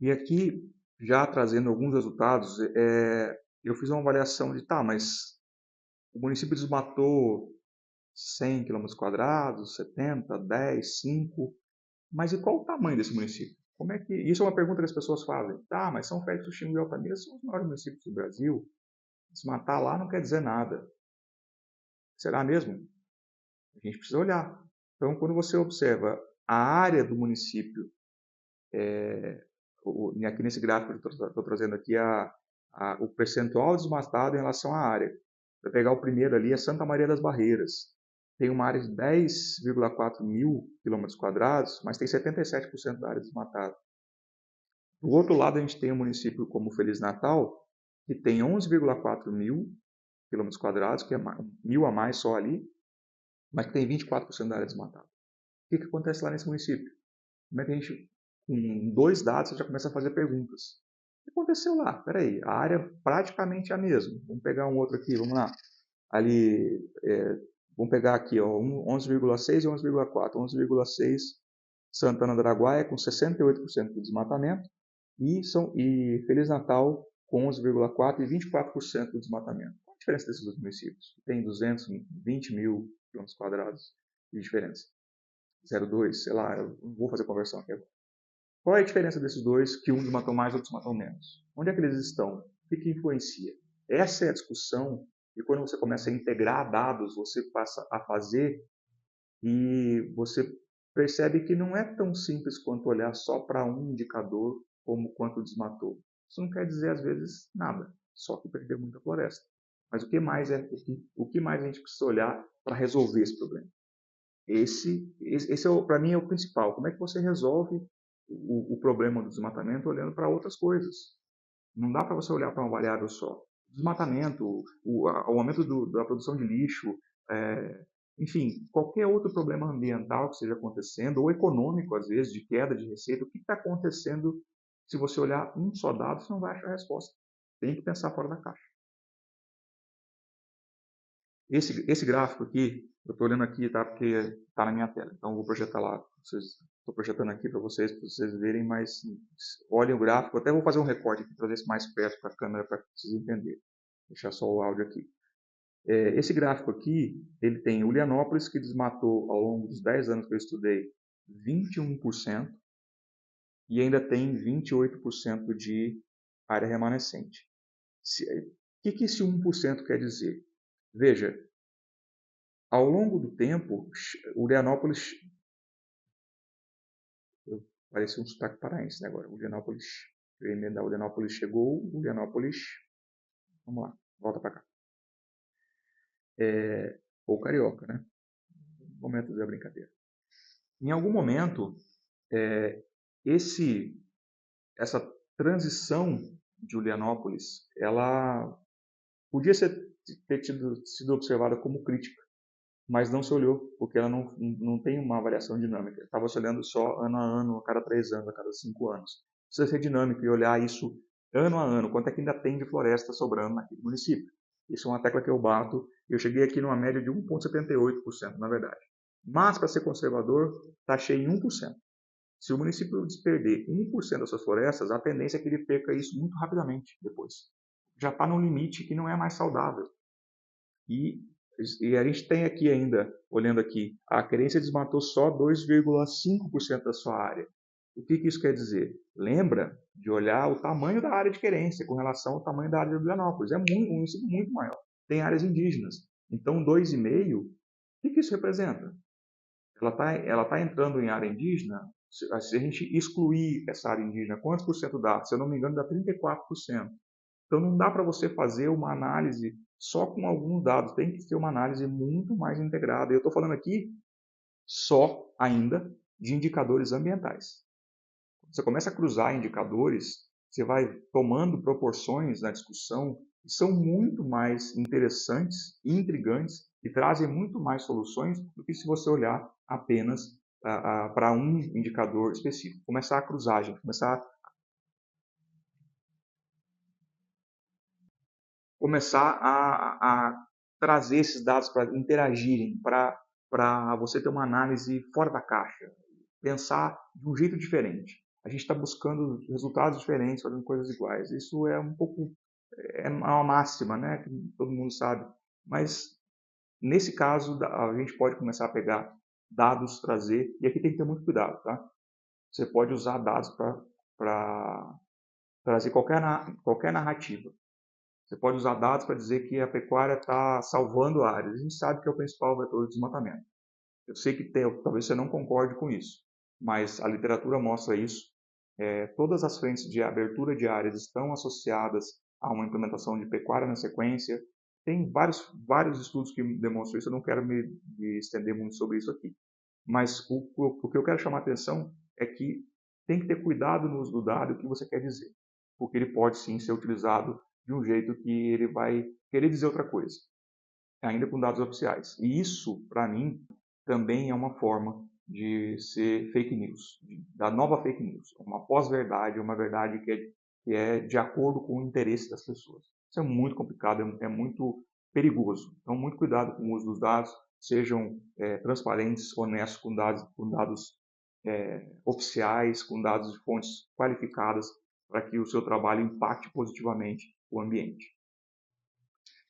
E aqui, já trazendo alguns resultados, eu fiz uma avaliação de, tá, mas o município desmatou 100 quilômetros quadrados, 70, 10, 5, mas e qual o tamanho desse município? Como é que... Isso é uma pergunta que as pessoas fazem. Tá, mas São Félix do Xingu e Altamira são os maiores municípios do Brasil. Desmatar lá não quer dizer nada. Será mesmo? A gente precisa olhar. Então, quando você observa a área do município, aqui nesse gráfico que eu estou trazendo aqui, o percentual desmatado em relação à área. Para pegar o primeiro ali, é Santa Maria das Barreiras. Tem uma área de 10,4 mil quilômetros quadrados, mas tem 77% da área desmatada. Do outro lado, a gente tem um município como Feliz Natal, que tem 11,4 mil quilômetros quadrados, que é mil a mais só ali, mas que tem 24% da área desmatada. O que acontece lá nesse município? Como é que a gente, com dois dados, você já começa a fazer perguntas. O que aconteceu lá? Peraí, a área praticamente é a mesma. Vamos pegar um outro aqui, vamos lá. Ali, vamos pegar aqui, ó, 11,6 e 11,4. 11,6 Santana do Araguaia com 68% do desmatamento e Feliz Natal com 11,4 e 24% do desmatamento. Qual a diferença desses dois municípios? Tem 220 mil quilômetros quadrados de diferença. 0,2, sei lá, eu não vou fazer conversão aqui agora. Qual é a diferença desses dois que um desmatou mais e outro desmatou menos? Onde é que eles estão? O que influencia? Essa é a discussão e quando você começa a integrar dados, você passa a fazer e você percebe que não é tão simples quanto olhar só para um indicador como quanto desmatou. Isso não quer dizer, às vezes, nada, só que perdeu muita floresta. Mas o que mais a gente precisa olhar para resolver esse problema? Esse é, para mim, é o principal. Como é que você resolve o problema do desmatamento olhando para outras coisas? Não dá para você olhar para uma variável só. Desmatamento, o aumento da produção de lixo, enfim, qualquer outro problema ambiental que esteja acontecendo, ou econômico, às vezes, de queda de receita, o que está acontecendo? Se você olhar um só dado, você não vai achar a resposta. Tem que pensar fora da caixa. Esse gráfico aqui, eu estou olhando aqui, tá? Porque está na minha tela. Então, eu vou projetar lá. Estou projetando aqui para vocês verem, mas olhem o gráfico. Até vou fazer um recorte aqui, trazer isso mais perto para a câmera para vocês entenderem. Deixar só o áudio aqui. Esse gráfico aqui, ele tem Ulianópolis, que desmatou ao longo dos 10 anos que eu estudei 21%, e ainda tem 28% de área remanescente. O que esse 1% quer dizer? Veja, ao longo do tempo, Ulianópolis, parecia um sotaque paraense, né, agora, Ulianópolis, eu ia emendar, Ulianópolis chegou, Ulianópolis, vamos lá, volta para cá. Ou carioca, né? Momentos da brincadeira. Em algum momento, essa transição de Ulianópolis, ela podia ter sido observada como crítica, mas não se olhou, porque ela não tem uma variação dinâmica. Estava se olhando só ano a ano, a cada 3 anos, a cada 5 anos. Precisa ser dinâmico e olhar isso ano a ano, quanto é que ainda tem de floresta sobrando naquele município. Isso é uma tecla que eu bato. Eu cheguei aqui numa média de 1,78%, na verdade. Mas, para ser conservador, taxei em 1%. Se o município perder 1% das suas florestas, a tendência é que ele perca isso muito rapidamente depois. Já está num limite que não é mais saudável. E a gente tem aqui ainda, olhando aqui, a querência desmatou só 2,5% da sua área. O que isso quer dizer? Lembra de olhar o tamanho da área de querência com relação ao tamanho da área de Ulianópolis. É um município muito maior. Tem áreas indígenas. Então, 2,5%, o que isso representa? Ela tá entrando em área indígena. Se a gente excluir essa área indígena, quantos por cento dá? Se eu não me engano, dá 34%. Então não dá para você fazer uma análise só com alguns dados, tem que ser uma análise muito mais integrada. Eu estou falando aqui só ainda de indicadores ambientais. Você começa a cruzar indicadores, você vai tomando proporções na discussão que são muito mais interessantes, intrigantes e trazem muito mais soluções do que se você olhar apenas para um indicador específico. Começar a cruzagem, começar a trazer esses dados para interagirem, para você ter uma análise fora da caixa, pensar de um jeito diferente. a gente está buscando resultados diferentes, fazendo coisas iguais. Isso é um pouco, é uma máxima, né, que todo mundo sabe, mas nesse caso a gente pode começar a pegar dados, trazer, e aqui tem que ter muito cuidado, tá? Você pode usar dados para trazer qualquer narrativa. Você pode usar dados para dizer que a pecuária está salvando áreas. A gente sabe que é o principal vetor de desmatamento. Eu sei que talvez você não concorde com isso, mas a literatura mostra isso. Todas as frentes de abertura de áreas estão associadas a uma implementação de pecuária na sequência. Tem vários estudos que demonstram isso, eu não quero me estender muito sobre isso aqui. Mas o que eu quero chamar a atenção é que tem que ter cuidado no uso do dado e o que você quer dizer, porque ele pode sim ser utilizado de um jeito que ele vai querer dizer outra coisa, ainda com dados oficiais. E isso, para mim, também é uma forma de ser fake news, da nova fake news, uma pós-verdade, uma verdade que é de acordo com o interesse das pessoas. Isso é muito complicado, é muito perigoso. Então, muito cuidado com o uso dos dados, sejam transparentes, honestos com dados oficiais, com dados de fontes qualificadas, para que o seu trabalho impacte positivamente o ambiente.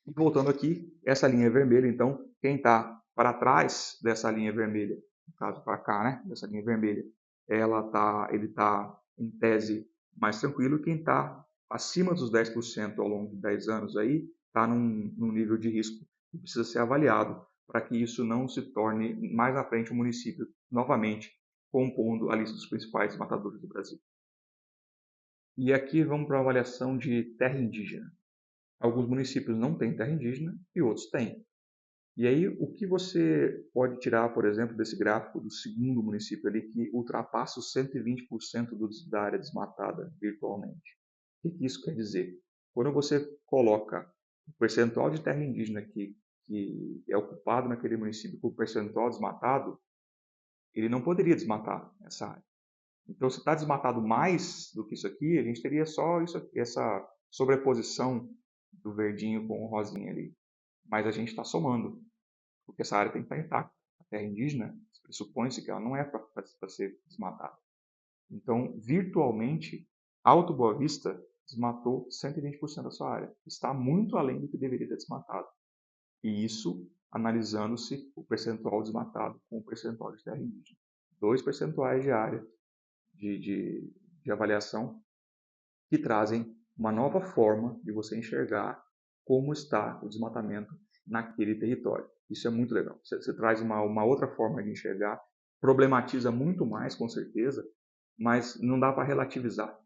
E voltando aqui, essa linha vermelha, então, quem está para trás dessa linha vermelha, no caso para cá, né, dessa linha vermelha, ele está em tese mais tranquilo, e quem está acima dos 10% ao longo de 10 anos aí, está num nível de risco que precisa ser avaliado para que isso não se torne mais à frente um município novamente compondo a lista dos principais matadores do Brasil. E aqui vamos para a avaliação de terra indígena. Alguns municípios não têm terra indígena e outros têm. E aí, o que você pode tirar, por exemplo, desse gráfico do segundo município ali, que ultrapassa os 120% da área desmatada virtualmente? O que isso quer dizer? Quando você coloca o percentual de terra indígena que é ocupado naquele município com o percentual desmatado, ele não poderia desmatar essa área. Então, se está desmatado mais do que isso aqui, a gente teria só isso aqui, essa sobreposição do verdinho com o rosinha ali. Mas a gente está somando, porque essa área tem que estar intacta. A terra indígena, pressupõe-se que ela não é para ser desmatada. Então, virtualmente, Alto Boa Vista desmatou 120% da sua área. Está muito além do que deveria ter desmatado. E isso analisando-se o percentual desmatado com o percentual de terra indígena. 2 percentuais de área de avaliação que trazem uma nova forma de você enxergar como está o desmatamento naquele território. Isso é muito legal. Você traz uma outra forma de enxergar, problematiza muito mais, com certeza, mas não dá para relativizar.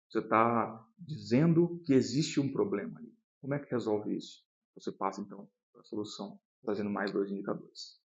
Você está dizendo que existe um problema ali. Como é que resolve isso? Você passa, então, para a solução, trazendo mais 2 indicadores.